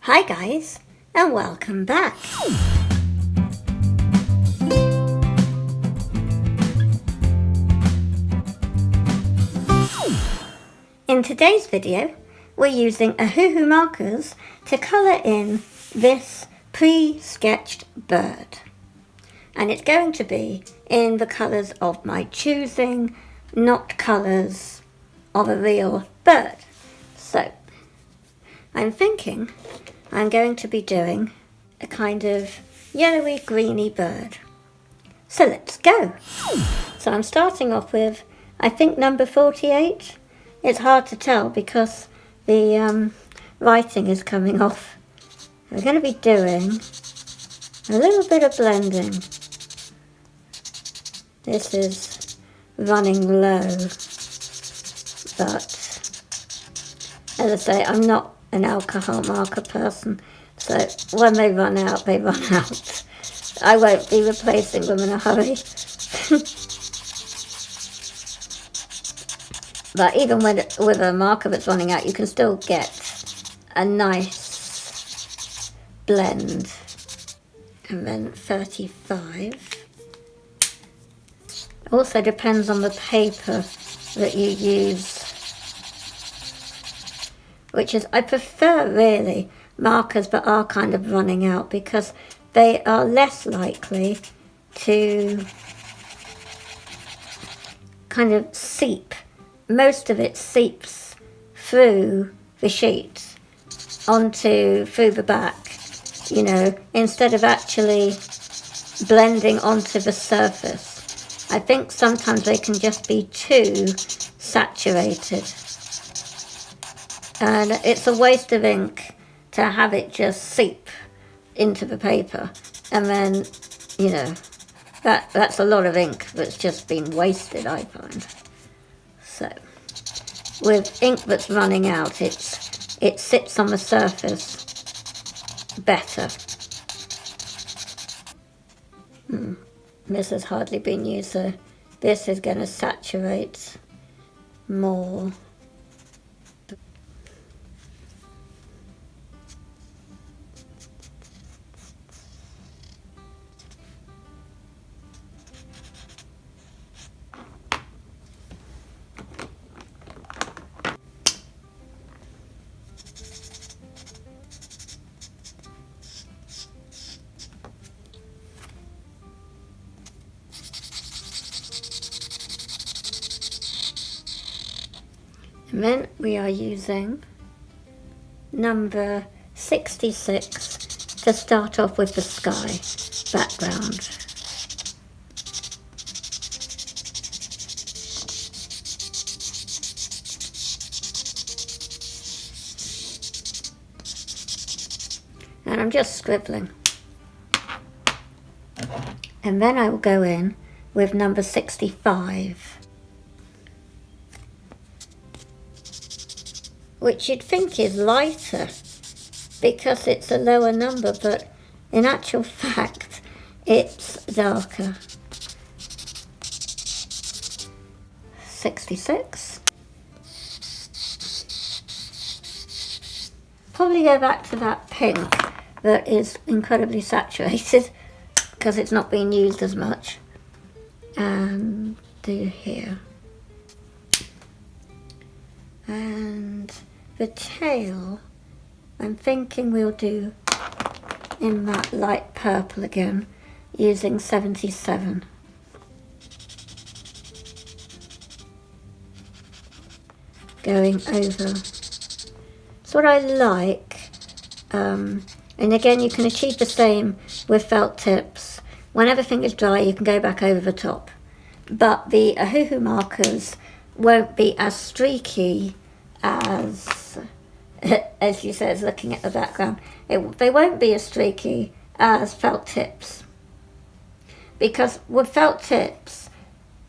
Hi guys, and welcome back. In today's video, we're using Ohuhu markers to colour in this pre-sketched bird. And it's going to be in the colours of my choosing, not colours of a real bird. So, I'm thinking I'm going to be doing a kind of yellowy greeny bird. So let's go. So I'm starting off with, I think, number 48. It's hard to tell because the writing is coming off. We're going to be doing a little bit of blending. This is running low, but as I say, I'm not an alcohol marker person, so when they run out, they run out. I won't be replacing them in a hurry. But even with a marker that's running out, you can still get a nice blend. And then 35. Also depends on the paper that you use, which is, I prefer really markers that are kind of running out because they are less likely to kind of seep. Most of it seeps through the sheet through the back, you know, instead of actually blending onto the surface. I think sometimes they can just be too saturated. And it's a waste of ink to have it just seep into the paper. And then, you know, that's a lot of ink that's just been wasted, I find. So, with ink that's running out, it sits on the surface better. This has hardly been used, so this is going to saturate more. And then we are using number 66 to start off with the sky background. And I'm just scribbling. And then I will go in with number 65. Which you'd think is lighter because it's a lower number, but in actual fact, it's darker. 66. Probably go back to that pink that is incredibly saturated because it's not being used as much. And do here. And the tail, I'm thinking we'll do in that light purple again, using 77. Going over. So what I like, and again you can achieve the same with felt tips. When everything is dry, you can go back over the top. But the Ohuhu markers won't be as streaky as you said, looking at the background. They won't be as streaky as felt tips. Because with felt tips,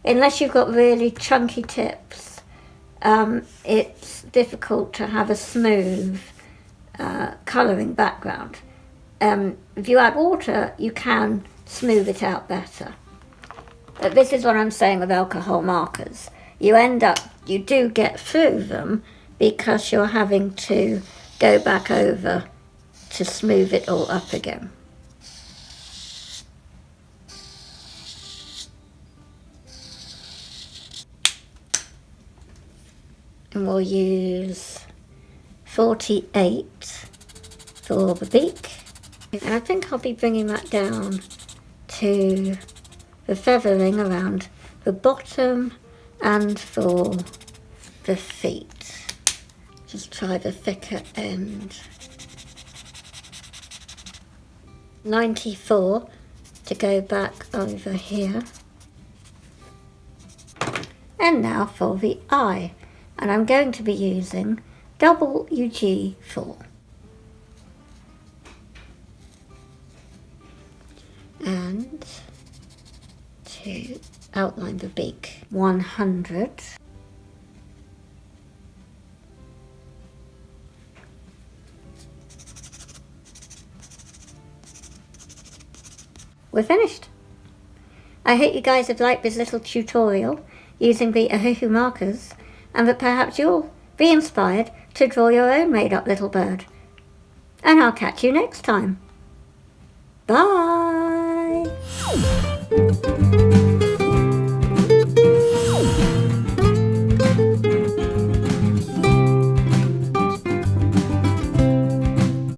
unless you've got really chunky tips, it's difficult to have a smooth colouring background. If you add water, you can smooth it out better. But this is what I'm saying with alcohol markers. You do get through them because you're having to go back over to smooth it all up again. And we'll use 48 for the beak. And I think I'll be bringing that down to the feathering around the bottom and for the feet. Just try the thicker end. 94 to go back over here. And now for the eye. And I'm going to be using WG4. And to outline the beak, 100. We're finished. I hope you guys have liked this little tutorial using the Ohuhu markers, and that perhaps you'll be inspired to draw your own made up little bird. And I'll catch you next time. Bye!